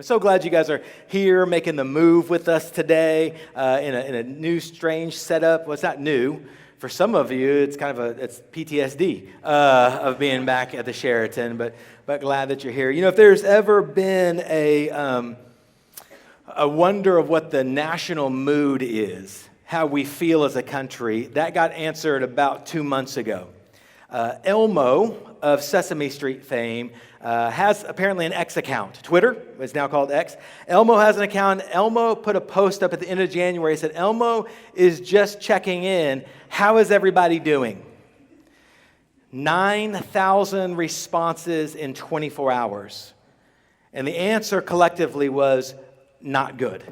so glad you guys are here making the move with us today in a new, strange setup. Well, it's not new. For some of you, it's kind of it's PTSD of being back at the Sheraton, but glad that you're here. You know, if there's ever been a wonder of what the national mood is, how we feel as a country, that got answered about 2 months ago. Elmo of Sesame Street fame has apparently an X account. Twitter, it's now called X. Elmo has an account. Elmo put a post up at the end of January. He said, Elmo is just checking in. How is everybody doing? 9,000 responses in 24 hours. And the answer collectively was not good.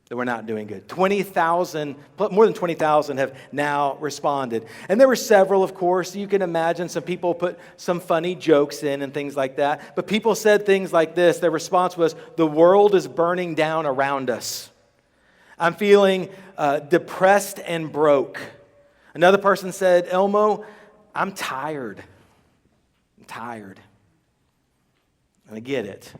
That we're not doing good. 20,000, more than 20,000 have now responded. And there were several, of course. You can imagine some people put some funny jokes in and things like that. But people said things like this. Their response was, the world is burning down around us. I'm feeling depressed and broke. Another person said, Elmo, I'm tired. I'm tired. And I get it.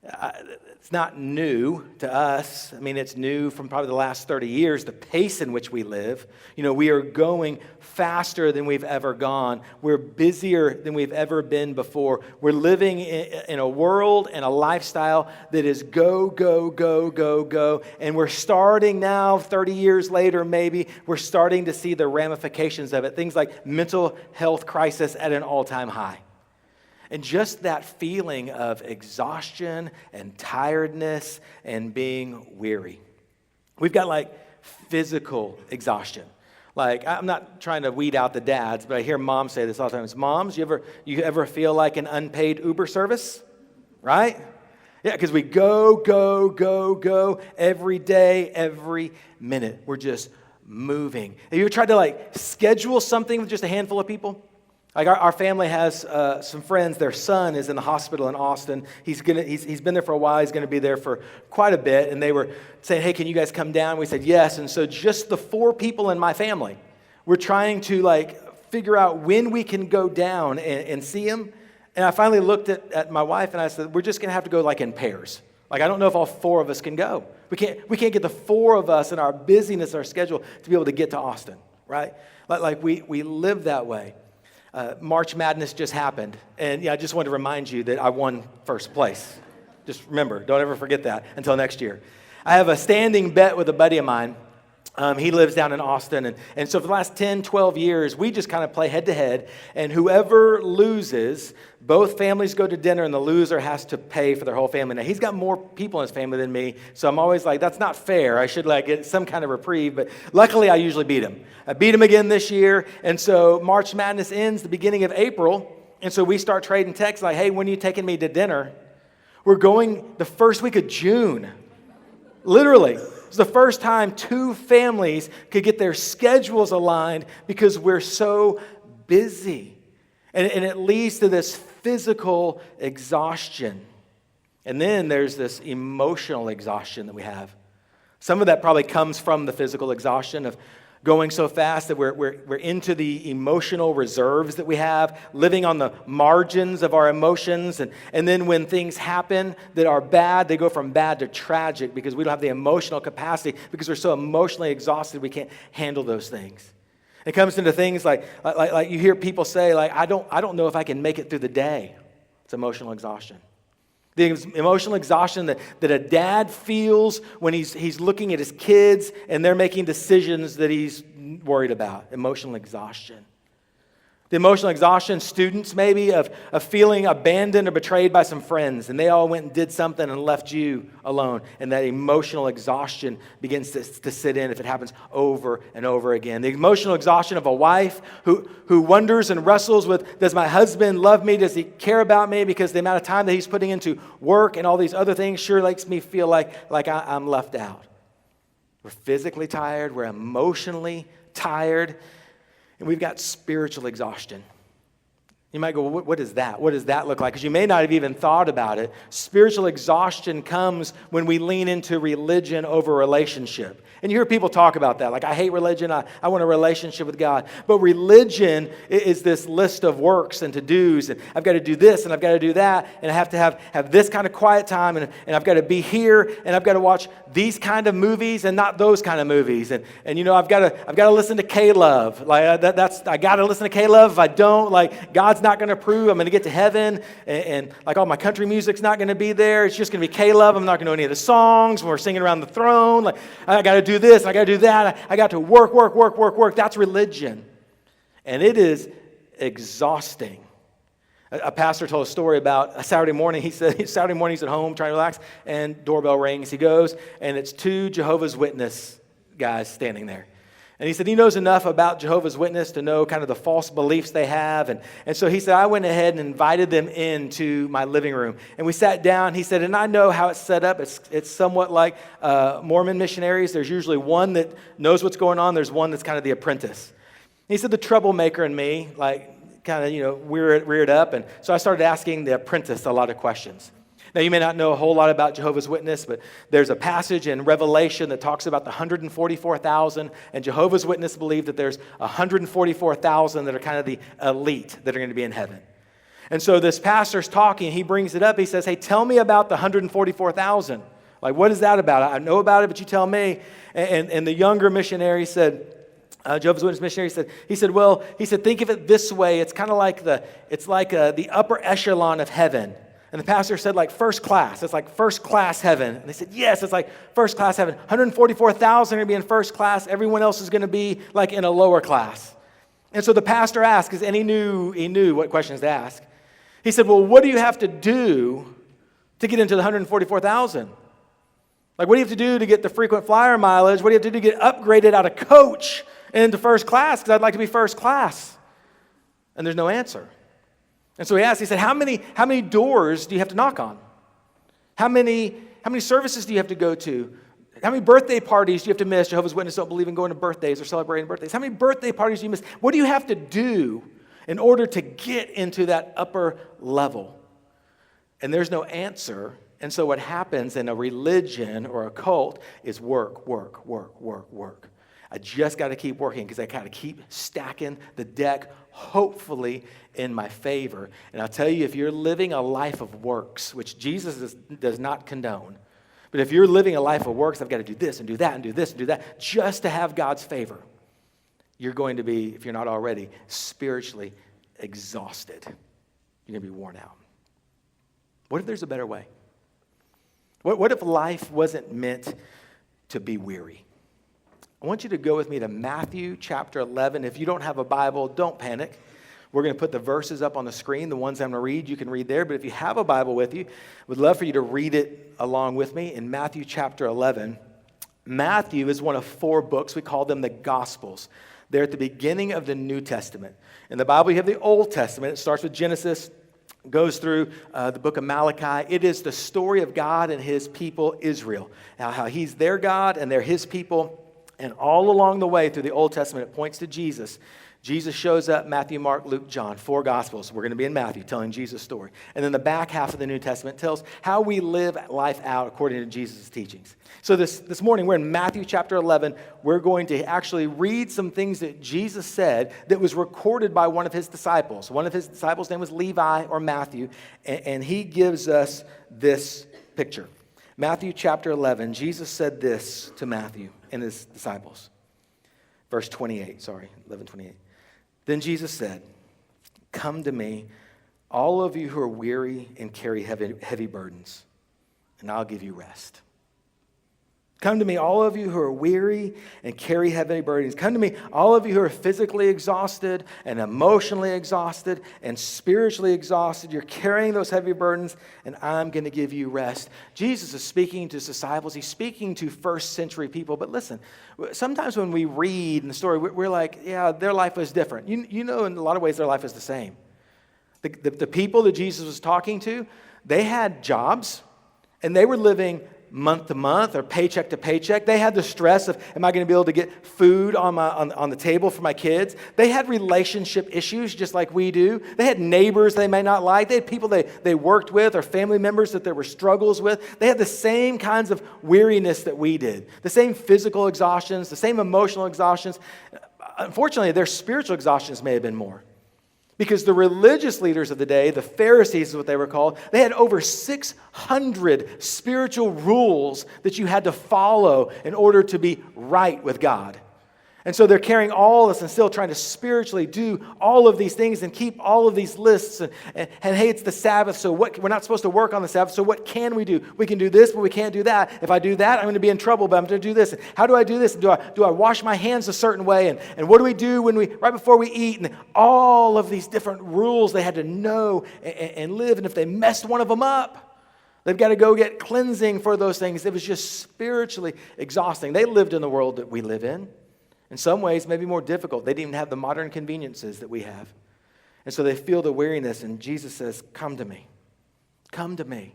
It's not new to us. I mean, it's new from probably the last 30 years, the pace in which we live. You know, we are going faster than we've ever gone. We're busier than we've ever been before. We're living in a world and a lifestyle that is go, go, go, go, go. And we're starting now, 30 years later maybe, we're starting to see the ramifications of it. Things like mental health crisis at an all-time high. And just that feeling of exhaustion and tiredness and being weary. We've got physical exhaustion. I'm not trying to weed out the dads, but I hear moms say this all the time. It's, moms, you ever feel like an unpaid Uber service? Right? Yeah, because we go, go, go, go every day, every minute. We're just moving. Have you ever tried to schedule something with just a handful of people? Our family has some friends. Their son is in the hospital in Austin. He's been there for a while. He's going to be there for quite a bit. And they were saying, hey, can you guys come down? We said yes. And so just the 4 people in my family, we're trying to figure out when we can go down and see him. And I finally looked at my wife and I said, we're just going to have to go in pairs. I don't know if all 4 of us can go. We can't get the 4 of us in our busyness, our schedule, to be able to get to Austin, right? We live that way. March Madness just happened. And I just wanted to remind you that I won first place. Just remember, don't ever forget that until next year. I have a standing bet with a buddy of mine. He lives down in Austin. And so for the last 10, 12 years, we just kind of play head to head. And whoever loses, both families go to dinner and the loser has to pay for their whole family. Now, he's got more people in his family than me. So I'm always that's not fair. I should get some kind of reprieve. But luckily, I usually beat him. I beat him again this year. And so March Madness ends the beginning of April. And so we start trading texts hey, when are you taking me to dinner? We're going the first week of June. Literally. It's the first time 2 families could get their schedules aligned because we're so busy. And it leads to this physical exhaustion. And then there's this emotional exhaustion that we have. Some of that probably comes from the physical exhaustion of going so fast that we're into the emotional reserves that we have, living on the margins of our emotions. And then when things happen that are bad, they go from bad to tragic because we don't have the emotional capacity because we're so emotionally exhausted we can't handle those things. It comes into things like you hear people say, I don't know if I can make it through the day. It's emotional exhaustion. The emotional exhaustion that a dad feels when he's looking at his kids and they're making decisions that he's worried about. Emotional exhaustion. The emotional exhaustion, students maybe, of feeling abandoned or betrayed by some friends, and they all went and did something and left you alone. And that emotional exhaustion begins to sit in if it happens over and over again. The emotional exhaustion of a wife who wonders and wrestles with, does my husband love me? Does he care about me? Because the amount of time that he's putting into work and all these other things sure makes me feel like I'm left out. We're physically tired. We're emotionally tired. And we've got spiritual exhaustion. You might go, well, what is that? What does that look like? Because you may not have even thought about it. Spiritual exhaustion comes when we lean into religion over relationship. And you hear people talk about that. Like, I hate religion. I want a relationship with God. But religion is this list of works and to-dos. And I've got to do this and I've got to do that. And I have to have this kind of quiet time. And I've got to be here. And I've got to watch these kind of movies and not those kind of movies. And I've got to listen to K-Love. Like, I got to listen to K-Love. If I don't, like, God's not going to approve. I'm going to get to heaven. And like, all my country music's not going to be there. It's just going to be K-Love. I'm not going to know any of the songs when we're singing around the throne. Like, I got to do this and I got to do that. I got to work. That's religion. And it is exhausting. A pastor told a story about a Saturday morning. He said, Saturday morning he's at home trying to relax, and doorbell rings. He goes, and it's 2 Jehovah's Witness guys standing there. And he said he knows enough about Jehovah's Witness to know kind of the false beliefs they have. And so he said, I went ahead and invited them into my living room. And we sat down. He said, and I know how it's set up. It's somewhat like Mormon missionaries. There's usually one that knows what's going on. There's one that's kind of the apprentice. He said, the troublemaker in me, like, kind of, reared up. And so I started asking the apprentice a lot of questions. Now, you may not know a whole lot about Jehovah's Witness, but there's a passage in Revelation that talks about the 144,000, and Jehovah's Witness believe that there's 144,000 that are kind of the elite that are going to be in heaven. And so this pastor's talking, he brings it up, he says, hey, tell me about the 144,000. Like, what is that about? I know about it, but you tell me. And the younger missionary said, Jehovah's Witness missionary said, he said, think of it this way. It's kind of like the upper echelon of heaven. And the pastor said, like, first class. It's like first class heaven. And they said, yes, it's like first class heaven. 144,000 are going to be in first class. Everyone else is going to be like in a lower class. And so the pastor asked, because he knew what questions to ask. He said, well, what do you have to do to get into the 144,000? Like, what do you have to do to get the frequent flyer mileage? What do you have to do to get upgraded out of coach into first class? Because I'd like to be first class. And there's no answer. And so he asked, he said, how many doors do you have to knock on? How many services do you have to go to? How many birthday parties do you have to miss? Jehovah's Witnesses don't believe in going to birthdays or celebrating birthdays. How many birthday parties do you miss? What do you have to do in order to get into that upper level? And there's no answer. And so what happens in a religion or a cult is work. I just got to keep working because I got to keep stacking the deck, hopefully in my favor. And I'll tell you, if you're living a life of works, which Jesus does not condone, but if you're living a life of works, I've got to do this and do that and do this and do that just to have God's favor, you're going to be, if you're not already, spiritually exhausted. You're going to be worn out. What if there's a better way? What if life wasn't meant to be weary? I want you to go with me to Matthew chapter 11. If you don't have a Bible, don't panic. We're going to put the verses up on the screen. The ones I'm going to read, you can read there. But if you have a Bible with you, we'd love for you to read it along with me in Matthew chapter 11. Matthew is one of 4 books. We call them the Gospels. They're at the beginning of the New Testament. In the Bible, you have the Old Testament. It starts with Genesis, goes through the book of Malachi. It is the story of God and his people, Israel. Now, how he's their God and they're his people. And all along the way through the Old Testament, it points to Jesus. Jesus shows up, Matthew, Mark, Luke, John, 4 Gospels. We're going to be in Matthew telling Jesus' story. And then the back half of the New Testament tells how we live life out according to Jesus' teachings. So this morning, we're in Matthew chapter 11. We're going to actually read some things that Jesus said that was recorded by one of his disciples. One of his disciples' name was Levi or Matthew, and he gives us this picture. Matthew chapter 11, Jesus said this to Matthew and his disciples. Verse 28, 11:28. Then Jesus said, come to me, all of you who are weary and carry heavy burdens, and I'll give you rest. Come to me, all of you who are weary and carry heavy burdens. Come to me, all of you who are physically exhausted and emotionally exhausted and spiritually exhausted. You're carrying those heavy burdens, and I'm going to give you rest. Jesus is speaking to his disciples. He's speaking to first century people. But listen, sometimes when we read in the story, we're like, yeah, their life was different. You know, in a lot of ways, their life is the same. The people that Jesus was talking to, they had jobs, and they were living month to month or paycheck to paycheck. They had the stress of, am I going to be able to get food on the table for my kids? They had relationship issues just like we do. They had neighbors they may not like. They had people they worked with or family members that there were struggles with. They had the same kinds of weariness that we did, the same physical exhaustions, the same emotional exhaustions. Unfortunately, their spiritual exhaustions may have been more. Because the religious leaders of the day, the Pharisees is what they were called, they had over 600 spiritual rules that you had to follow in order to be right with God. And so they're carrying all this and still trying to spiritually do all of these things and keep all of these lists. And hey, it's the Sabbath, so we're not supposed to work on the Sabbath, so what can we do? We can do this, but we can't do that. If I do that, I'm going to be in trouble, but I'm going to do this. And how do I do this? Do I wash my hands a certain way? And what do we do right before we eat? And all of these different rules they had to know and live. And if they messed one of them up, they've got to go get cleansing for those things. It was just spiritually exhausting. They lived in the world that we live in. In some ways, maybe more difficult. They didn't even have the modern conveniences that we have. And so they feel the weariness, and Jesus says, come to me. Come to me.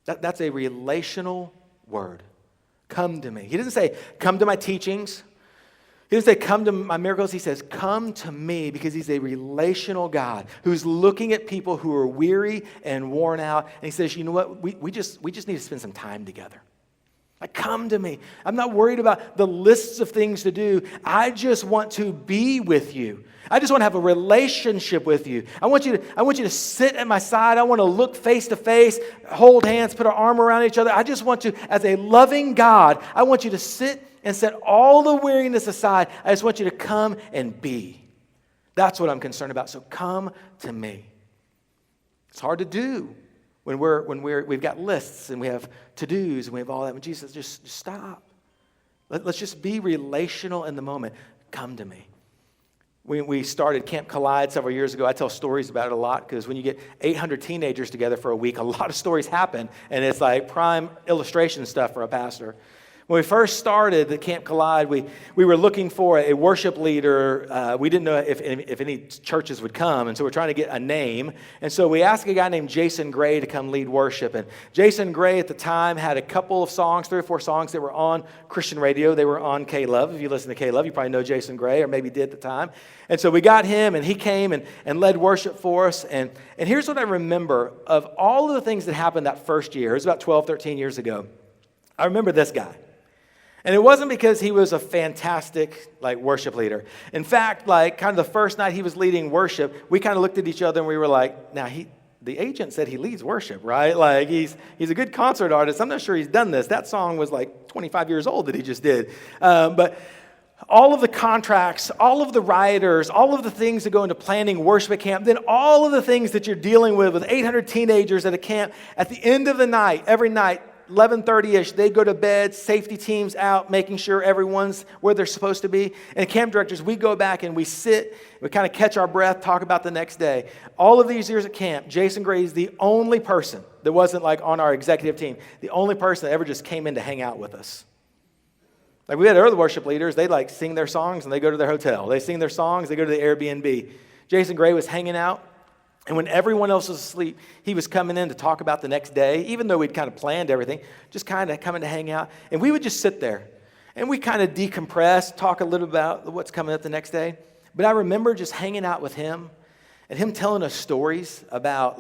That's a relational word. Come to me. He doesn't say, come to my teachings. He doesn't say, come to my miracles. He says, come to me, because he's a relational God who's looking at people who are weary and worn out. And he says, you know what? We just need to spend some time together. Like, come to me. I'm not worried about the lists of things to do. I just want to be with you. I just want to have a relationship with you. I want you to sit at my side. I want to look face to face, hold hands, put our arm around each other. I just want to, as a loving God, I want you to sit and set all the weariness aside. I just want you to come and be. That's what I'm concerned about. So come to me. It's hard to do when we've got lists and we have to-dos and we have all that. When Jesus says, just stop. Let's just be relational in the moment. Come to me. When we started Camp Collide several years ago, I tell stories about it a lot because when you get 800 teenagers together for a week, a lot of stories happen, and it's like prime illustration stuff for a pastor. When we first started the Camp Collide, we were looking for a worship leader. We didn't know if any churches would come, and so we're trying to get a name. And so we asked a guy named Jason Gray to come lead worship. And Jason Gray at the time had a couple of songs, 3 or 4 songs that were on Christian radio. They were on K-Love. If you listen to K-Love, you probably know Jason Gray, or maybe did at the time. And so we got him, and he came and led worship for us. And here's what I remember of all of the things that happened that first year. It was about 12, 13 years ago. I remember this guy. And it wasn't because he was a fantastic, worship leader. In fact, kind of the first night he was leading worship, we kind of looked at each other and we were like, now the agent said he leads worship, right? He's a good concert artist. I'm not sure he's done this. That song was 25 years old that he just did. But all of the contracts, all of the rioters, all of the things that go into planning worship at camp, then all of the things that you're dealing with 800 teenagers at a camp, at the end of the night, every night, 11:30-ish, they go to bed, safety teams out, making sure everyone's where they're supposed to be. And camp directors, we go back and we sit, we kind of catch our breath, talk about the next day. All of these years at camp, Jason Gray is the only person that wasn't on our executive team, the only person that ever just came in to hang out with us. We had other worship leaders, they'd sing their songs and they go to their hotel. They sing their songs, they go to the Airbnb. Jason Gray was hanging out. And when everyone else was asleep, he was coming in to talk about the next day, even though we'd kind of planned everything, just kind of coming to hang out. And we would just sit there. And we kind of decompress, talk a little about what's coming up the next day. But I remember just hanging out with him and him telling us stories about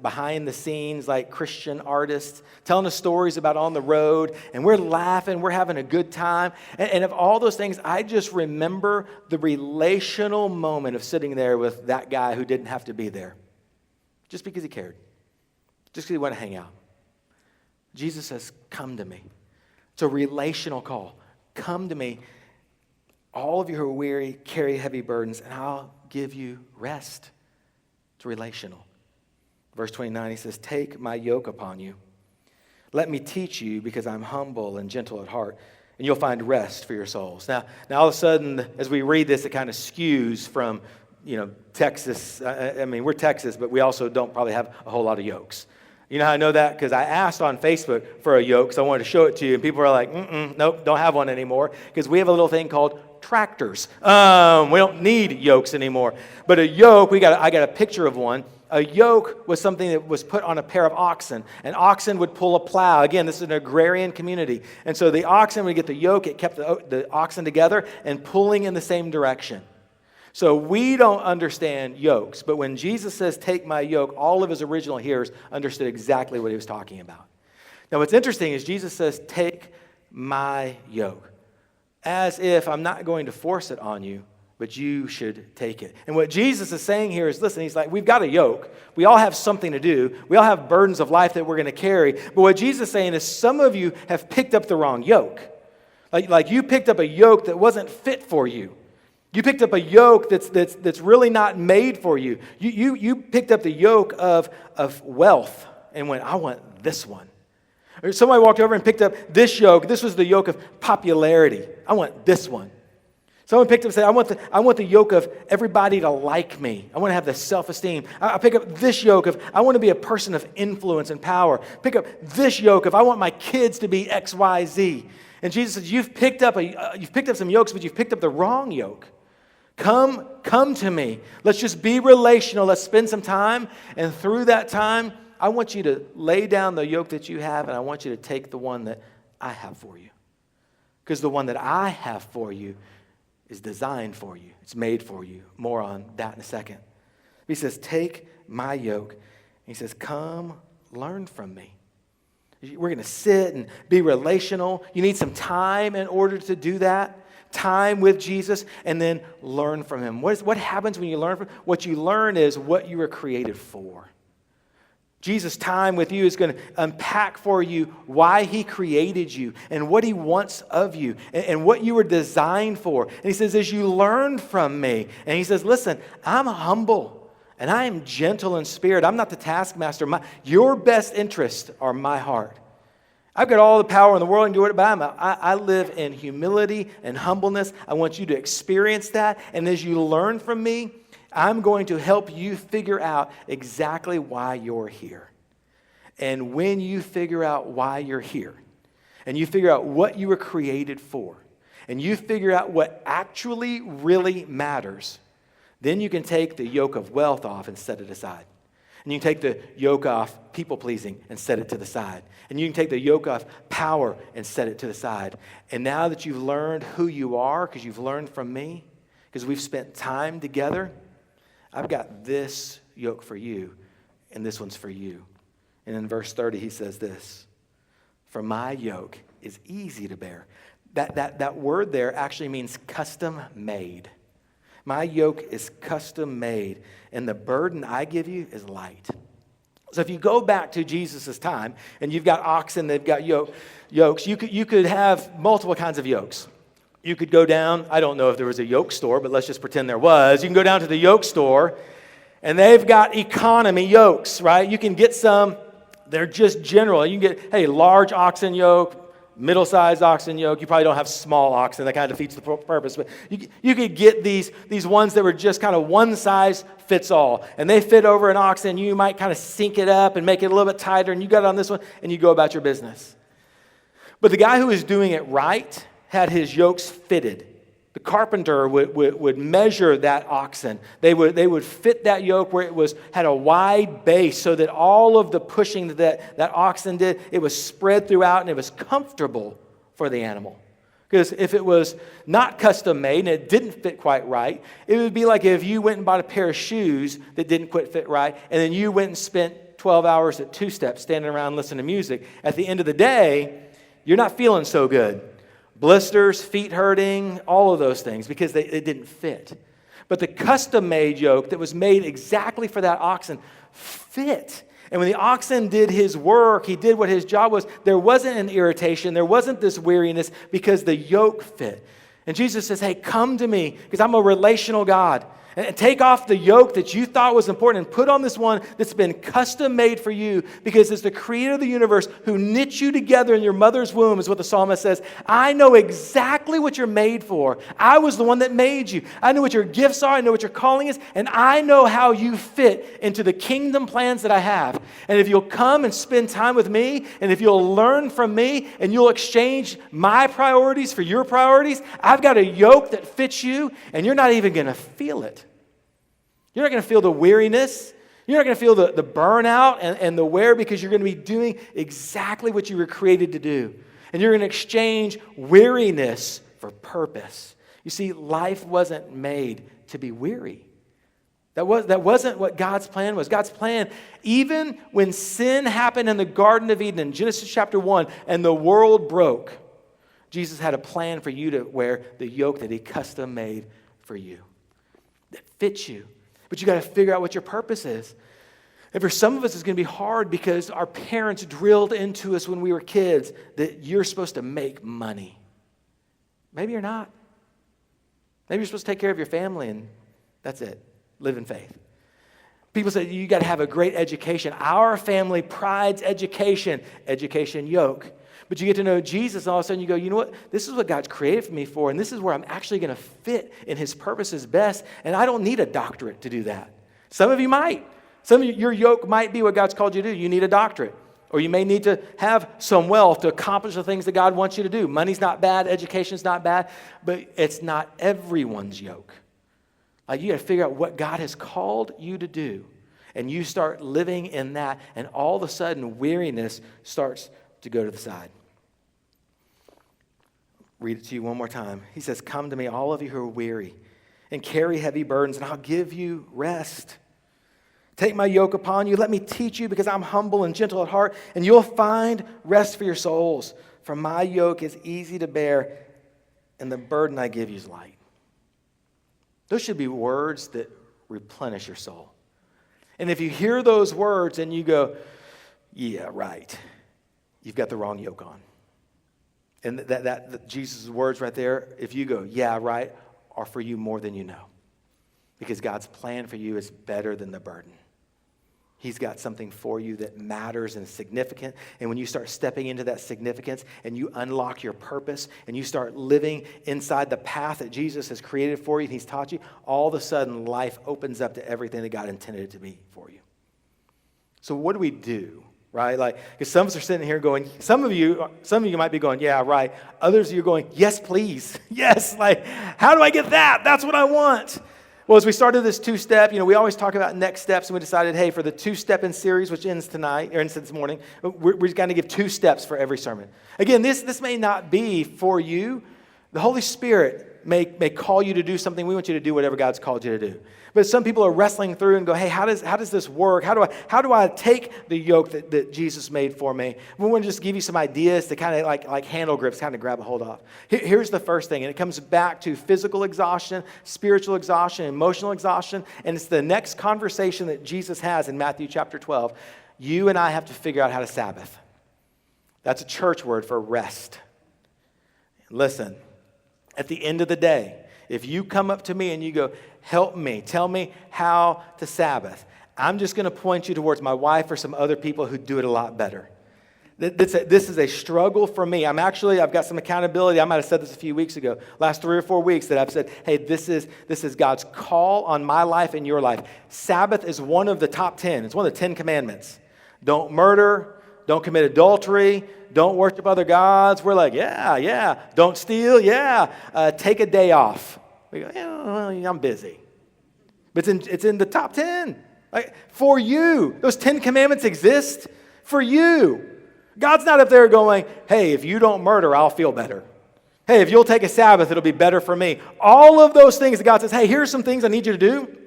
behind the scenes, Christian artists, telling us stories about on the road, and we're laughing, we're having a good time. And of all those things, I just remember the relational moment of sitting there with that guy who didn't have to be there, just because he cared, just because he wanted to hang out. Jesus says, come to me. It's a relational call. Come to me, all of you who are weary, carry heavy burdens, and I'll give you rest. It's relational. Verse 29, he says, take my yoke upon you. Let me teach you, because I'm humble and gentle at heart, and you'll find rest for your souls. Now all of a sudden, as we read this, it kind of skews from, Texas. I mean, we're Texas, but we also don't probably have a whole lot of yokes. You know how I know that? Because I asked on Facebook for a yoke, so I wanted to show it to you, and people are like, nope, don't have one anymore, because we have a little thing called tractors. We don't need yokes anymore. But a yoke, I got a picture of one. A yoke was something that was put on a pair of oxen. An oxen would pull a plow. Again, this is an agrarian community. And so the oxen would get the yoke. It kept the oxen together and pulling in the same direction. So we don't understand yokes. But when Jesus says, take my yoke, all of his original hearers understood exactly what he was talking about. Now, what's interesting is Jesus says, take my yoke. As if I'm not going to force it on you, but you should take it. And what Jesus is saying here is, listen, he's like, we've got a yoke. We all have something to do. We all have burdens of life that we're going to carry. But what Jesus is saying is some of you have picked up the wrong yoke. Like you picked up a yoke that wasn't fit for you. You picked up a yoke that's really not made for you. You picked up the yoke of wealth and went, I want this one. Or somebody walked over and picked up this yoke. This was the yoke of popularity. I want this one. Someone picked up and said, I want the yoke of everybody to like me. I want to have the self-esteem. I pick up this yoke of I want to be a person of influence and power. Pick up this yoke of I want my kids to be X, Y, Z. And Jesus says, you've picked up some yokes, but you've picked up the wrong yoke. Come to me. Let's just be relational. Let's spend some time. And through that time, I want you to lay down the yoke that you have, and I want you to take the one that I have for you. Because the one that I have for you is designed for you. It's made for you. More on that in a second. He says, take my yoke. He says, come learn from me. We're going to sit and be relational. You need some time in order to do that. Time with Jesus, and then learn from him. What happens when you learn from him? What you learn is what you were created for. Jesus' time with you is going to unpack for you why he created you and what he wants of you and what you were designed for. And he says, as you learn from me, and he says, listen, I'm humble and I am gentle in spirit. I'm not the taskmaster. Your best interests are my heart. I've got all the power in the world and do it, but I live in humility and humbleness. I want you to experience that. And as you learn from me, I'm going to help you figure out exactly why you're here. And when you figure out why you're here, and you figure out what you were created for, and you figure out what actually really matters, then you can take the yoke of wealth off and set it aside. And you can take the yoke off people-pleasing and set it to the side. And you can take the yoke off power and set it to the side. And now that you've learned who you are, because you've learned from me, because we've spent time together, I've got this yoke for you, and this one's for you. And in verse 30, he says this, for my yoke is easy to bear. That word there actually means custom made. My yoke is custom made, and the burden I give you is light. So if you go back to Jesus' time, and you've got oxen, they've got yokes, you could have multiple kinds of yokes. You could go down, I don't know if there was a yoke store, but let's just pretend there was. You can go down to the yoke store, and they've got economy yokes, right? You can get some, they're just general. You can get, large oxen yoke, middle-sized oxen yoke. You probably don't have small oxen. That kind of defeats the purpose. But you could get these ones that were just kind of one size fits all. And they fit over an oxen. You might kind of sink it up and make it a little bit tighter, and you got it on this one, and you go about your business. But the guy who was doing it right had his yokes fitted. The carpenter would measure that oxen. They would fit that yoke where it had a wide base so that all of the pushing that oxen did, it was spread throughout and it was comfortable for the animal. Because if it was not custom made and it didn't fit quite right, it would be like if you went and bought a pair of shoes that didn't quite fit right, and then you went and spent 12 hours at Two Step standing around listening to music. At the end of the day, you're not feeling so good. Blisters, feet hurting, all of those things because it didn't fit. But the custom-made yoke that was made exactly for that oxen fit. And when the oxen did his work, he did what his job was, there wasn't an irritation, there wasn't this weariness because the yoke fit. And Jesus says, hey, come to me because I'm a relational God. And take off the yoke that you thought was important and put on this one that's been custom made for you, because it's the creator of the universe who knit you together in your mother's womb, is what the psalmist says. I know exactly what you're made for. I was the one that made you. I know what your gifts are. I know what your calling is. And I know how you fit into the kingdom plans that I have. And if you'll come and spend time with me, and if you'll learn from me, and you'll exchange my priorities for your priorities, I've got a yoke that fits you, and you're not even going to feel it. You're not going to feel the weariness. You're not going to feel the burnout and the wear, because you're going to be doing exactly what you were created to do. And you're going to exchange weariness for purpose. You see, life wasn't made to be weary. That wasn't what God's plan was. God's plan, even when sin happened in the Garden of Eden in Genesis chapter 1 and the world broke, Jesus had a plan for you to wear the yoke that he custom made for you, that fits you. But you got to figure out what your purpose is. And for some of us, it's going to be hard because our parents drilled into us when we were kids that you're supposed to make money. Maybe you're not. Maybe you're supposed to take care of your family and that's it. Live in faith. People say you got to have a great education. Our family prides education yoke. But you get to know Jesus, and all of a sudden you go, you know what? This is what God's created for me for, and this is where I'm actually going to fit in his purposes best, and I don't need a doctorate to do that. Some of you might. Some of you, your yoke might be what God's called you to do. You need a doctorate. Or you may need to have some wealth to accomplish the things that God wants you to do. Money's not bad. Education's not bad. But it's not everyone's yoke. Like, you got to figure out what God has called you to do. And you start living in that, and all of a sudden weariness starts to go to the side. Read it to you one more time. He says, come to me, all of you who are weary and carry heavy burdens, and I'll give you rest. Take my yoke upon you. Let me teach you, because I'm humble and gentle at heart, and you'll find rest for your souls. For my yoke is easy to bear, and the burden I give you is light. Those should be words that replenish your soul. And if you hear those words and you go, yeah, right, you've got the wrong yoke on. And that Jesus' words right there, if you go, yeah, right, are for you more than you know. Because God's plan for you is better than the burden. He's got something for you that matters and is significant. And when you start stepping into that significance and you unlock your purpose and you start living inside the path that Jesus has created for you and he's taught you, all of a sudden life opens up to everything that God intended it to be for you. So what do we do? Right? Like, because some of us are sitting here going, some of you might be going, yeah, right. Others of you are going, yes, please. Yes, like, how do I get that? That's what I want. Well, as we started this two-step, we always talk about next steps, and we decided, hey, for the two-step in series, which ends tonight, or ends this morning, we're going to give 2 steps for every sermon. Again, this may not be for you. The Holy Spirit may call you to do something. We want you to do whatever God's called you to do. But some people are wrestling through and go, hey, how does this work? How do I take the yoke that Jesus made for me? We want to just give you some ideas to kind of like handle grips, kind of grab a hold of. Here's the first thing, and it comes back to physical exhaustion, spiritual exhaustion, emotional exhaustion, and it's the next conversation that Jesus has in Matthew chapter 12. You and I have to figure out how to Sabbath. That's a church word for rest. Listen, at the end of the day, if you come up to me and you go, help me, tell me how to Sabbath, I'm just going to point you towards my wife or some other people who do it a lot better. This is a struggle for me. I've got some accountability. I might have said this a few weeks ago, last 3 or 4 weeks, that I've said, hey, this is God's call on my life and your life. Sabbath is one of the top 10. It's one of the 10 commandments. Don't murder. Don't commit adultery. Don't worship other gods. We're like, yeah. Don't steal. Yeah. Take a day off. We go, well, I'm busy. But it's in the top 10. Like, for you. Those 10 commandments exist for you. God's not up there going, hey, if you don't murder, I'll feel better. Hey, if you'll take a Sabbath, it'll be better for me. All of those things that God says, hey, here's some things I need you to do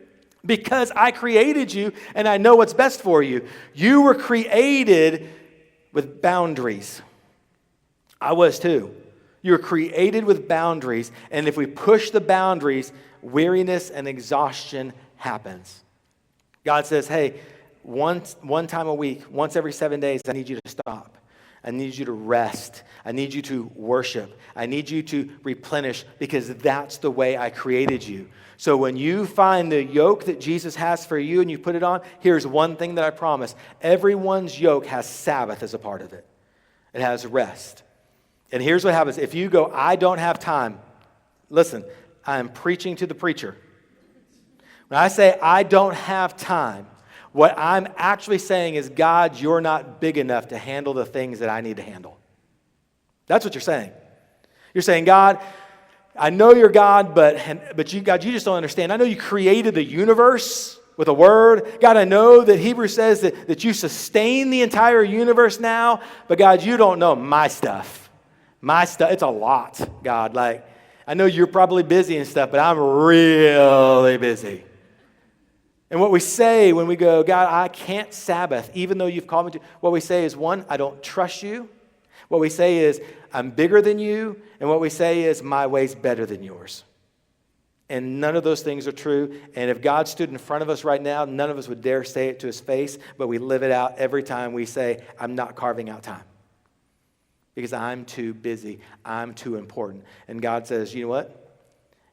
because I created you and I know what's best for you. You were created with boundaries. I was too. You were created with boundaries, and if we push the boundaries, weariness and exhaustion happens. God says, hey, one time a week, once every 7 days, I need you to stop. I need you to rest. I need you to worship. I need you to replenish because that's the way I created you. So when you find the yoke that Jesus has for you and you put it on, here's one thing that I promise. Everyone's yoke has Sabbath as a part of it. It has rest. And here's what happens. If you go, I don't have time, listen, I am preaching to the preacher. When I say I don't have time, what I'm actually saying is, God, you're not big enough to handle the things that I need to handle. That's what you're saying. You're saying, God, I know you're God, but you, God, you just don't understand. I know you created the universe with a word. God, I know that Hebrews says that you sustain the entire universe now, but God, you don't know my stuff. My stuff, it's a lot, God. Like, I know you're probably busy and stuff, but I'm really busy. And what we say when we go, God, I can't Sabbath, even though you've called me to, what we say is, one, I don't trust you. What we say is, I'm bigger than you. And what we say is, my way's better than yours. And none of those things are true. And if God stood in front of us right now, none of us would dare say it to his face, but we live it out every time we say, I'm not carving out time. Because I'm too busy. I'm too important. And God says, you know what?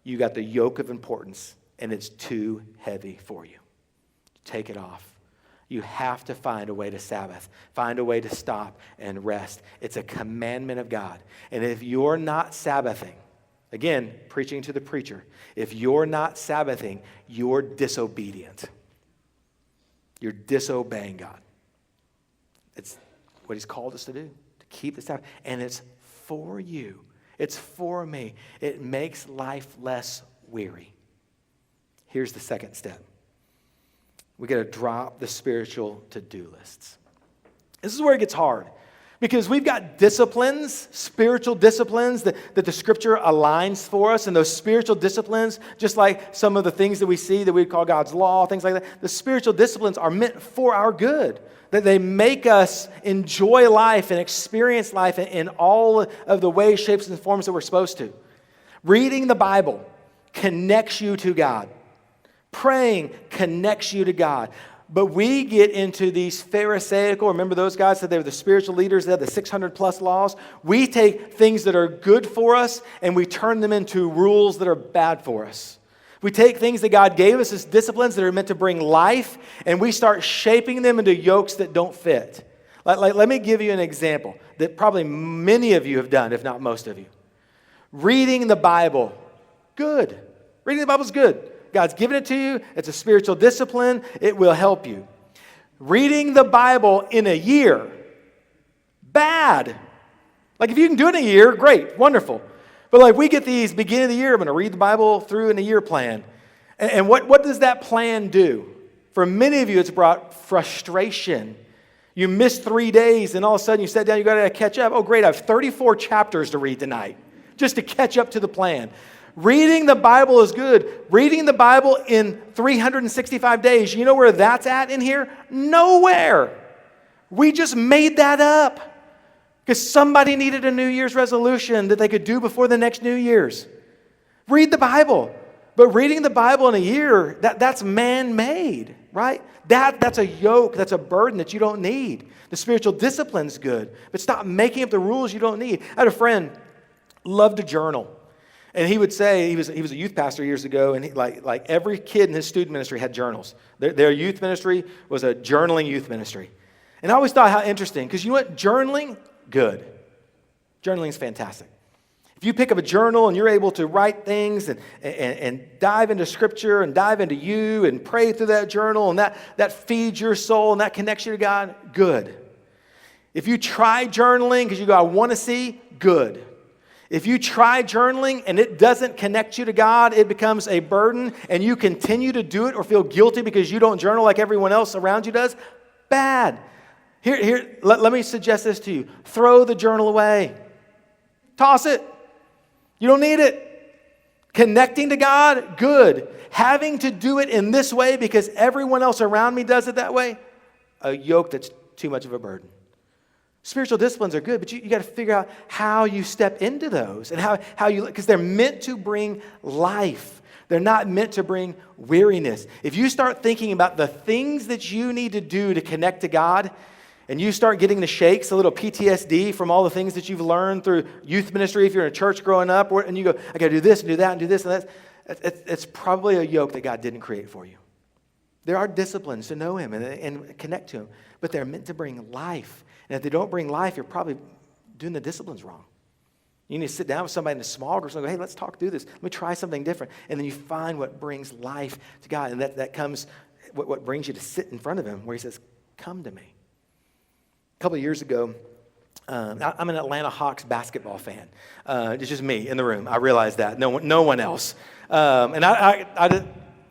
You got the yoke of importance, and it's too heavy for you. Take it off. You have to find a way to Sabbath. Find a way to stop and rest. It's a commandment of God. And if you're not Sabbathing, again, preaching to the preacher, if you're not Sabbathing, you're disobedient. You're disobeying God. It's what he's called us to do, to keep the Sabbath. And it's for you. It's for me. It makes life less weary. Here's the second step. We got to drop the spiritual to-do lists. This is where it gets hard because we've got disciplines, spiritual disciplines that the scripture aligns for us. And those spiritual disciplines, just like some of the things that we see that we call God's law, things like that, the spiritual disciplines are meant for our good. That they make us enjoy life and experience life in all of the ways, shapes, and forms that we're supposed to. Reading the Bible connects you to God. Praying connects you to God. But we get into these Pharisaical, remember those guys said they were the spiritual leaders, they had the 600 plus laws. We take things that are good for us and we turn them into rules that are bad for us. We take things that God gave us as disciplines that are meant to bring life and we start shaping them into yokes that don't fit. Like, let me give you an example that probably many of you have done, if not most of you. Reading the Bible, good. Reading the Bible is good. God's given it to you. It's a spiritual discipline. It will help you. Reading the Bible in a year, bad. Like if you can do it in a year, great, wonderful. But like we get these beginning of the year, I'm going to read the Bible through in a year plan. And what does that plan do? For many of you, it's brought frustration. You missed 3 days and all of a sudden you sat down, you got to catch up. Oh great, I have 34 chapters to read tonight just to catch up to the plan. Reading the Bible is good. Reading the Bible in 365 days, you know where that's at in here? Nowhere. We just made that up because somebody needed a New Year's resolution that they could do before the next New Year's. Read the Bible. But reading the Bible in a year, that's man-made, right? That's a yoke, that's a burden that you don't need. The spiritual discipline's good, but stop making up the rules you don't need. I had a friend, loved to journal. And he would say, he was a youth pastor years ago, and like every kid in his student ministry had journals. Their youth ministry was a journaling youth ministry. And I always thought how interesting, because you know what? Journaling, good. Journaling is fantastic. If you pick up a journal and you're able to write things and dive into scripture and dive into you and pray through that journal and that feeds your soul and that connects you to God, good. If you try journaling because you go, I want to see, good. If you try journaling and it doesn't connect you to God, it becomes a burden and you continue to do it or feel guilty because you don't journal like everyone else around you does, bad. Let me suggest this to you. Throw the journal away. Toss it. You don't need it. Connecting to God, good. Having to do it in this way because everyone else around me does it that way, a yoke that's too much of a burden. Spiritual disciplines are good, but you got to figure out how you step into those and how you, because they're meant to bring life. They're not meant to bring weariness. If you start thinking about the things that you need to do to connect to God, and you start getting the shakes, a little PTSD from all the things that you've learned through youth ministry, if you're in a church growing up, and you go, I got to do this and do that and do this and that, it's probably a yoke that God didn't create for you. There are disciplines to know him and connect to him, but they're meant to bring life. And if they don't bring life, you're probably doing the disciplines wrong. You need to sit down with somebody in a small group and go, hey, let's talk through this. Let me try something different. And then you find what brings life to God. And that comes, what brings you to sit in front of him, where he says, come to me. A couple of years ago, I'm an Atlanta Hawks basketball fan. It's just me in the room. I realized that. No one else. And I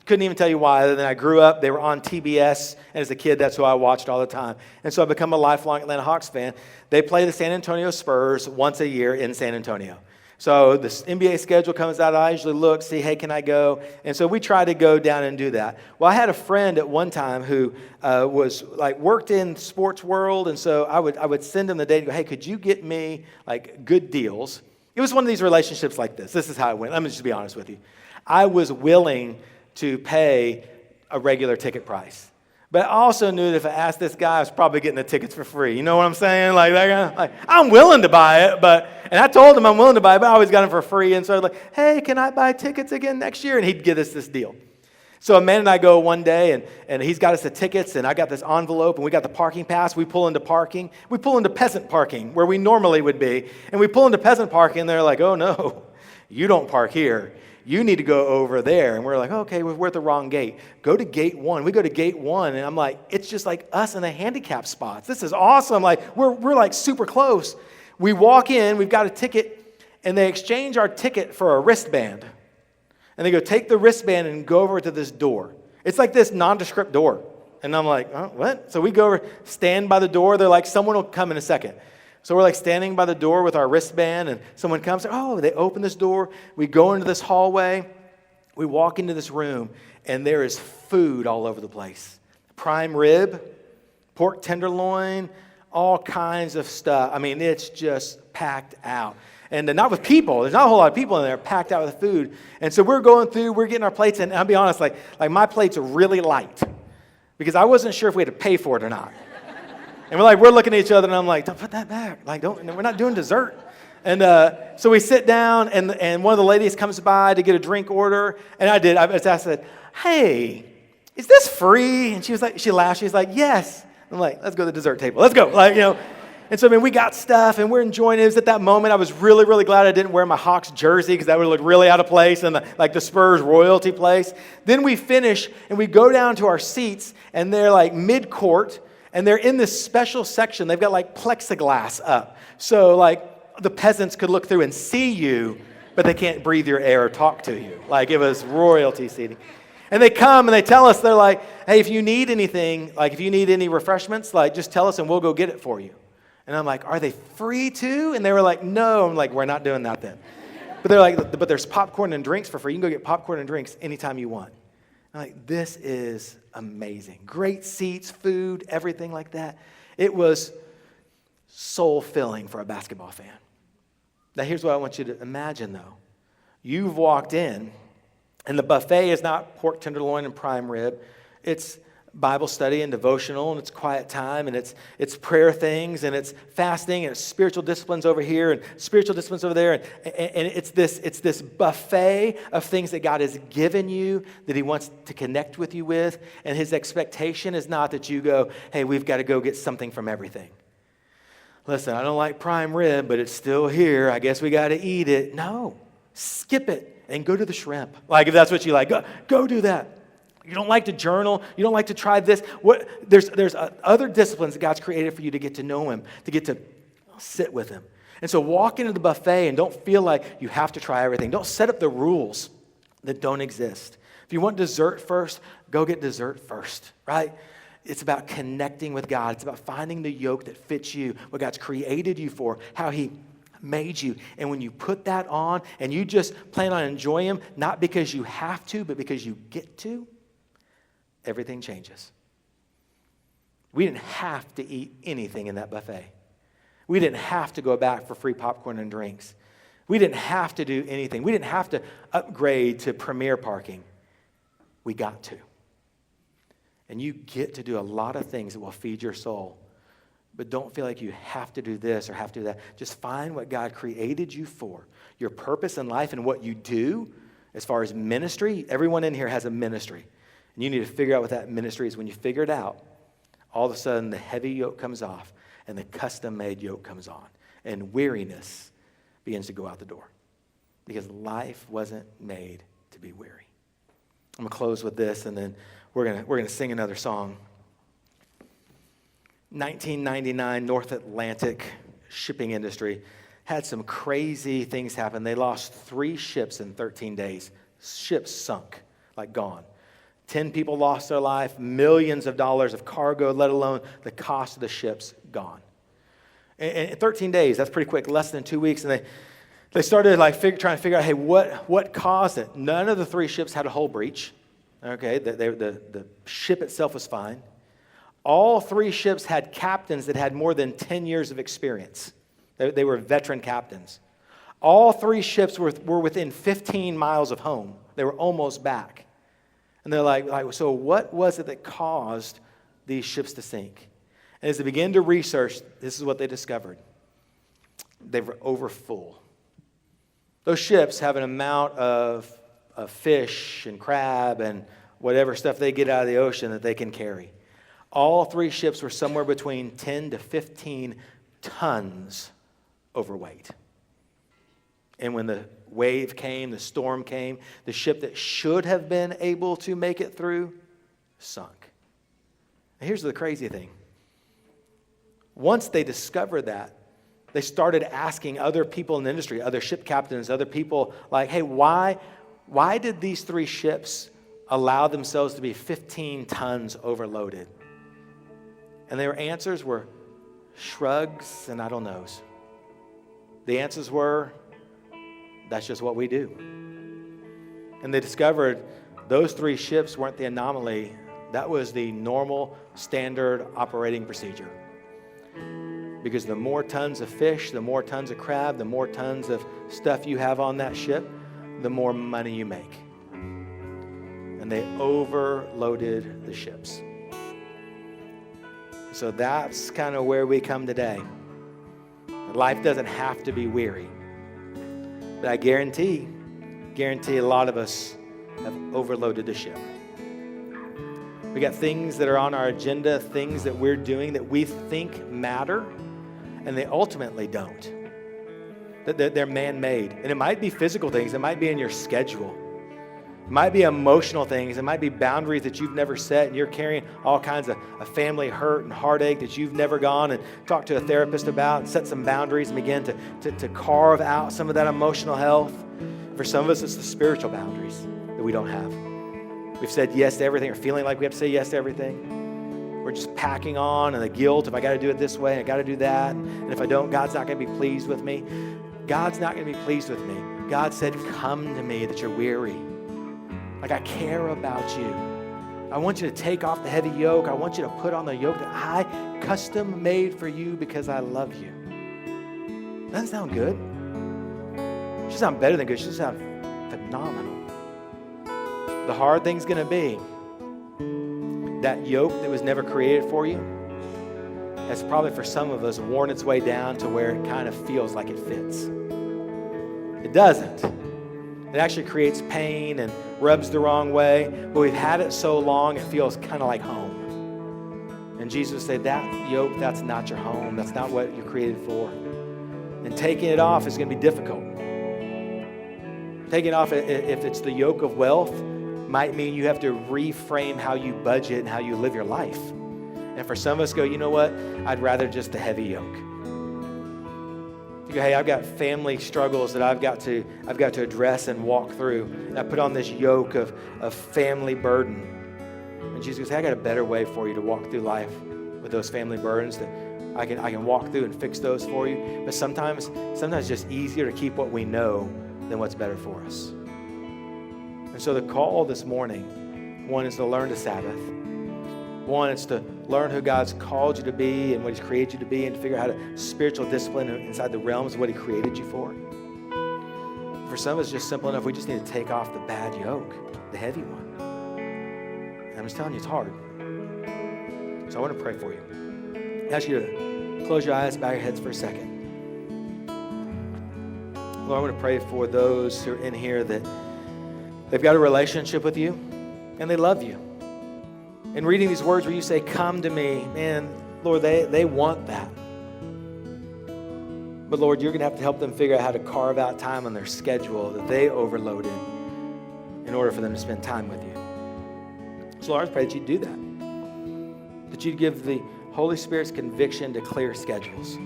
couldn't even tell you why. Other than I grew up, they were on TBS, and as a kid, that's who I watched all the time. And so I've become a lifelong Atlanta Hawks fan. They play the San Antonio Spurs once a year in San Antonio. So the NBA schedule comes out. I usually look, see, hey, can I go? And so we try to go down and do that. Well, I had a friend at one time who was worked in sports world, and so I would send him the day to go, hey, could you get me good deals? It was one of these relationships like this. This is how it went. Let me just be honest with you. I was willing to pay a regular ticket price. But I also knew that if I asked this guy, I was probably getting the tickets for free. You know what I'm saying? I'm willing to buy it, and I told him I'm willing to buy it, but I always got it for free. And so I was like, hey, can I buy tickets again next year? And he'd get us this deal. So a man and I go one day, and he's got us the tickets, and I got this envelope, and we got the parking pass. We pull into parking. We pull into peasant parking, where we normally would be. And we pull into peasant parking, and they're like, oh, no, you don't park here. You need to go over there. And we're like, okay, we're at the wrong gate. Go to gate 1. We go to gate 1, and I'm like, it's just like us in the handicap spots. This is awesome. We're super close. We walk in, we've got a ticket, and they exchange our ticket for a wristband. And they go, take the wristband and go over to this door. It's like this nondescript door. And I'm like, oh, what? So we go over, stand by the door. They're like, someone will come in a second. So we're standing by the door with our wristband, and someone comes. Oh, they open this door. We go into this hallway. We walk into this room, and there is food all over the place. Prime rib, pork tenderloin, all kinds of stuff. I mean, it's just packed out. And not with people. There's not a whole lot of people in there, packed out with food. And so we're going through, we're getting our plates, and I'll be honest, my plates are really light because I wasn't sure if we had to pay for it or not. And we're looking at each other, and I'm like, don't put that back. We're not doing dessert. And so we sit down, and one of the ladies comes by to get a drink order. And I did. I said, hey, is this free? And she laughed. She was like, yes. I'm like, let's go to the dessert table. Let's go. And so, we got stuff, and we're enjoying it. It was at that moment I was really, really glad I didn't wear my Hawks jersey because that would look really out of place in the Spurs royalty place. Then we finish, and we go down to our seats, and they're mid-court. And they're in this special section. They've got plexiglass up. So the peasants could look through and see you, but they can't breathe your air or talk to you. It was royalty seating. And they come and they tell us, they're like, hey, if you need anything, if you need any refreshments, just tell us and we'll go get it for you. And I'm like, are they free too? And they were like, no. I'm like, we're not doing that then. But they're like, but there's popcorn and drinks for free. You can go get popcorn and drinks anytime you want. I'm like, this is amazing. Great seats, food, everything like that. It was soul-filling for a basketball fan. Now, here's what I want you to imagine, though. You've walked in, and the buffet is not pork tenderloin and prime rib. It's Bible study and devotional, and it's quiet time, and it's prayer things, and it's fasting, and it's spiritual disciplines over here, and spiritual disciplines over there, and it's this buffet of things that God has given you that He wants to connect with you with, and His expectation is not that you go, hey, we've got to go get something from everything. Listen, I don't like prime rib, but it's still here. I guess we got to eat it. No, skip it and go to the shrimp. If that's what you like, go do that. You don't like to journal. You don't like to try this. There's other disciplines that God's created for you to get to know Him, to get to sit with Him. And so walk into the buffet and don't feel like you have to try everything. Don't set up the rules that don't exist. If you want dessert first, go get dessert first, right? It's about connecting with God. It's about finding the yoke that fits you, what God's created you for, how He made you. And when you put that on and you just plan on enjoying Him, not because you have to, but because you get to, everything changes. We didn't have to eat anything in that buffet. We didn't have to go back for free popcorn and drinks. We didn't have to do anything. We didn't have to upgrade to premier parking. We got to. And you get to do a lot of things that will feed your soul but don't feel like you have to do this or have to do that. Just find what God created you for, your purpose in life and what you do as far as ministry. Everyone in here has a ministry, and you need to figure out what that ministry is. When you figure it out, all of a sudden the heavy yoke comes off and the custom-made yoke comes on, and weariness begins to go out the door because life wasn't made to be weary. I'm going to close with this, and then we're gonna sing another song. 1999, North Atlantic shipping industry had some crazy things happen. They lost 3 ships in 13 days. Ships sunk, like gone. 10 people lost their life, millions of dollars of cargo, let alone the cost of the ships, gone. In 13 days, that's pretty quick, less than 2 weeks, and they started trying to figure out, hey, what caused it? None of the 3 ships had a hull breach. Okay, the ship itself was fine. All 3 ships had captains that had more than 10 years of experience. They were veteran captains. All 3 ships were within 15 miles of home. They were almost back. And they're like, so what was it that caused these ships to sink? And as they began to research, this is what they discovered. They were overfull. Those ships have an amount of fish and crab and whatever stuff they get out of the ocean that they can carry. All 3 ships were somewhere between 10 to 15 tons overweight. And when the wave came, the storm came, the ship that should have been able to make it through sunk. And here's the crazy thing. Once they discovered that, they started asking other people in the industry, other ship captains, other people, like, hey, why did these 3 ships allow themselves to be 15 tons overloaded? And their answers were shrugs and I don't knows. The answers were, that's just what we do. And they discovered those 3 ships weren't the anomaly. That was the normal, standard operating procedure. Because the more tons of fish, the more tons of crab, the more tons of stuff you have on that ship, the more money you make. And they overloaded the ships. So that's kind of where we come today. Life doesn't have to be weary. But I guarantee a lot of us have overloaded the ship. We got things that are on our agenda, things that we're doing that we think matter, and they ultimately don't. They're man-made. And it might be physical things. It might be in your schedule. It might be emotional things. It might be boundaries that you've never set, and you're carrying all kinds of family hurt and heartache that you've never gone and talked to a therapist about and set some boundaries and begin to carve out some of that emotional health. For some of us, it's the spiritual boundaries that we don't have. We've said yes to everything or feeling like we have to say yes to everything. We're just packing on and the guilt, if I got to do it this way, I got to do that. And if I don't, God's not going to be pleased with me. God's not going to be pleased with me. God said, come to me that you're weary. Like, I care about you. I want you to take off the heavy yoke. I want you to put on the yoke that I custom made for you because I love you. Doesn't sound good. It should sound better than good. It should sound phenomenal. The hard thing's going to be that yoke that was never created for you has probably for some of us worn its way down to where it kind of feels like it fits. It doesn't. It actually creates pain and rubs the wrong way, but we've had it so long it feels kind of like home. And Jesus said, that yoke, that's not your home. That's not what you're created for. And taking it off is going to be difficult. Taking it off, if it's the yoke of wealth, might mean you have to reframe how you budget and how you live your life. And for some of us go, you know what? I'd rather just a heavy yoke. You go, hey, I've got family struggles that I've got to address and walk through. And I put on this yoke of family burden. And Jesus goes, hey, I got a better way for you to walk through life with those family burdens that I can walk through and fix those for you. But sometimes it's just easier to keep what we know than what's better for us. And so the call this morning, one is to learn to Sabbath. One is to learn who God's called you to be and what He's created you to be and to figure out how to spiritual discipline inside the realms of what He created you for. For some of us, it's just simple enough. We just need to take off the bad yoke, the heavy one. And I'm just telling you, it's hard. So I want to pray for you. I ask you to Close your eyes, bow your heads for a second. Lord, I want to pray for those who are in here that they've got a relationship with you and they love you. And reading these words where you say, come to me, man, Lord, they want that. But Lord, you're going to help them figure out how to carve out time on their schedule that they overloaded in order for them to spend time with you. So Lord, I pray that you'd do that you'd give the Holy Spirit's conviction to clear schedules.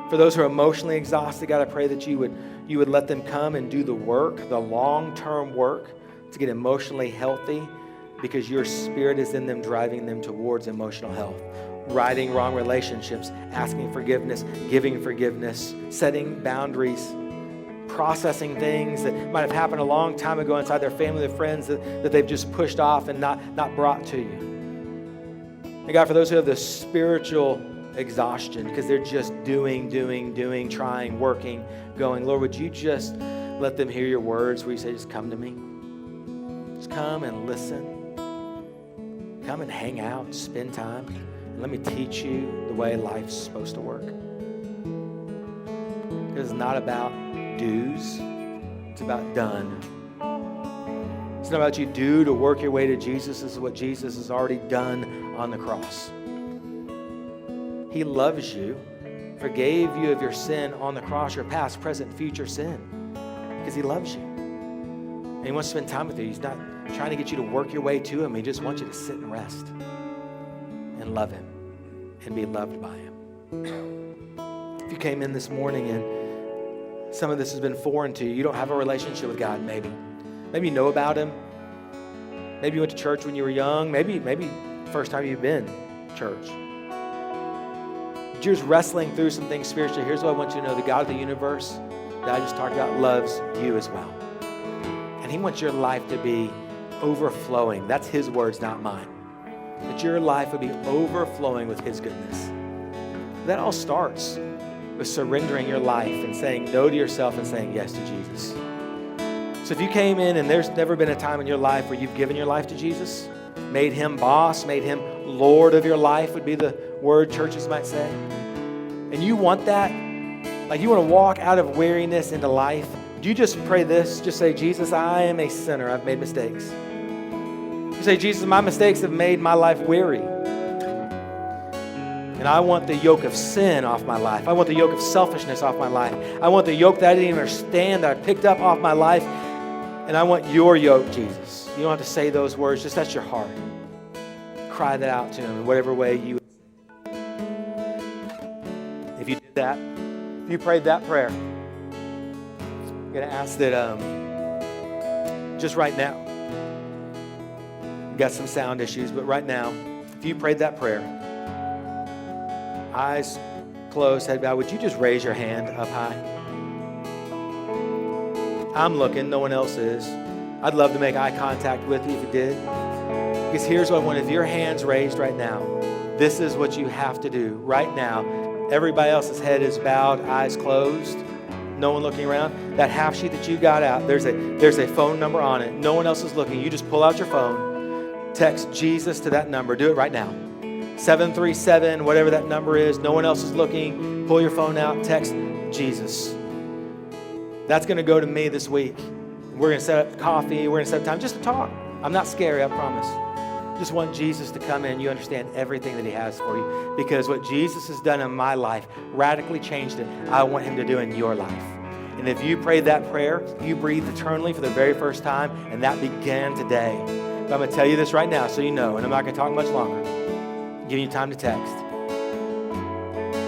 For those who are emotionally exhausted, God, I pray that you would let them come and do the work, the long-term work to get emotionally healthy, because your Spirit is in them, driving them towards emotional health. Righting wrong relationships, asking forgiveness, giving forgiveness, setting boundaries, processing things that might have happened a long time ago inside their family, their friends that they've just pushed off and not brought to you. And God, for those who have the spiritual exhaustion because they're just doing, trying, working, going, Lord, would you just let them hear your words where you say, just come to me. Just come and listen. Come and hang out, spend time. And let me teach you the way life's supposed to work. It's not about do's. It's about done. It's not about you do to work your way to Jesus. This is what Jesus has already done on the cross. He loves you, forgave you of your sin on the cross, your past, present, future sin, because he loves you. And he wants to spend time with you. He's not trying to get you to work your way to him. He just wants you to sit and rest and love him and be loved by him. If you came in this morning and some of this has been foreign to you, you don't have a relationship with God, maybe you know about him. Maybe you went to church when you were young. Maybe first time you've been to church. You're just wrestling through some things spiritually. Here's what I want you to know. The God of the universe that I just talked about loves you as well. And he wants your life to be overflowing. That's his words, not mine. That your life would be overflowing with his goodness. That all starts with surrendering your life and saying no to yourself and saying yes to Jesus. So if you came in and there's never been a time in your life where you've given your life to Jesus, made him boss, made him Lord of your life would be the word churches might say, and you want that, like you want to walk out of weariness into life, do you just pray this? Just say, Jesus, I am a sinner. I've made mistakes. You say, Jesus, my mistakes have made my life weary. And I want the yoke of sin off my life. I want the yoke of selfishness off my life. I want the yoke that I didn't even understand that I picked up off my life. And I want your yoke, Jesus. You don't have to say those words. Just that's your heart. Cry that out to him in whatever way you. If you did that, if you prayed that prayer, I'm going to ask that just right now, we've got some sound issues, but right now, if you prayed that prayer, eyes closed, head bowed, would you just raise your hand up high? I'm looking, no one else is. I'd love to make eye contact with you if you did. Because here's what I want. If your hand's raised right now, this is what you have to do right now. Everybody else's head is bowed, eyes closed, no one looking around. That half sheet that you got out, there's a phone number on it. No one else is looking. You just pull out your phone, text Jesus to that number. Do it right now. 737, whatever that number is. No one else is looking. Pull your phone out, text Jesus. That's going to go to me this week. We're going to set up coffee. We're going to set up time just to talk. I'm not scary, I promise. Just want Jesus to come in. You understand everything that he has for you. Because what Jesus has done in my life radically changed it. I want him to do in your life. And if you prayed that prayer, you breathed eternally for the very first time, and that began today. But I'm going to tell you this right now so you know, and I'm not going to talk much longer. I'm giving you time to text.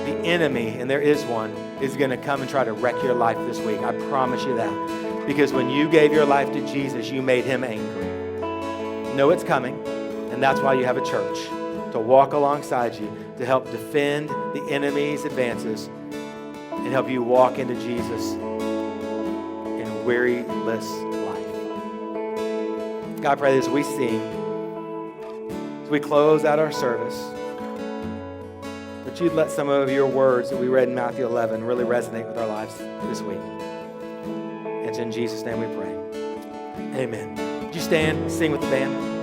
The enemy, and there is one, is going to come and try to wreck your life this week. I promise you that. Because when you gave your life to Jesus, you made him angry. Know it's coming, and that's why you have a church, to walk alongside you, to help defend the enemy's advances, and help you walk into Jesus in a weariless life. God, I pray as we sing, as we close out our service, that you'd let some of your words that we read in Matthew 11 really resonate with our lives this week. It's in Jesus' name we pray. Amen. Would you stand and sing with the band?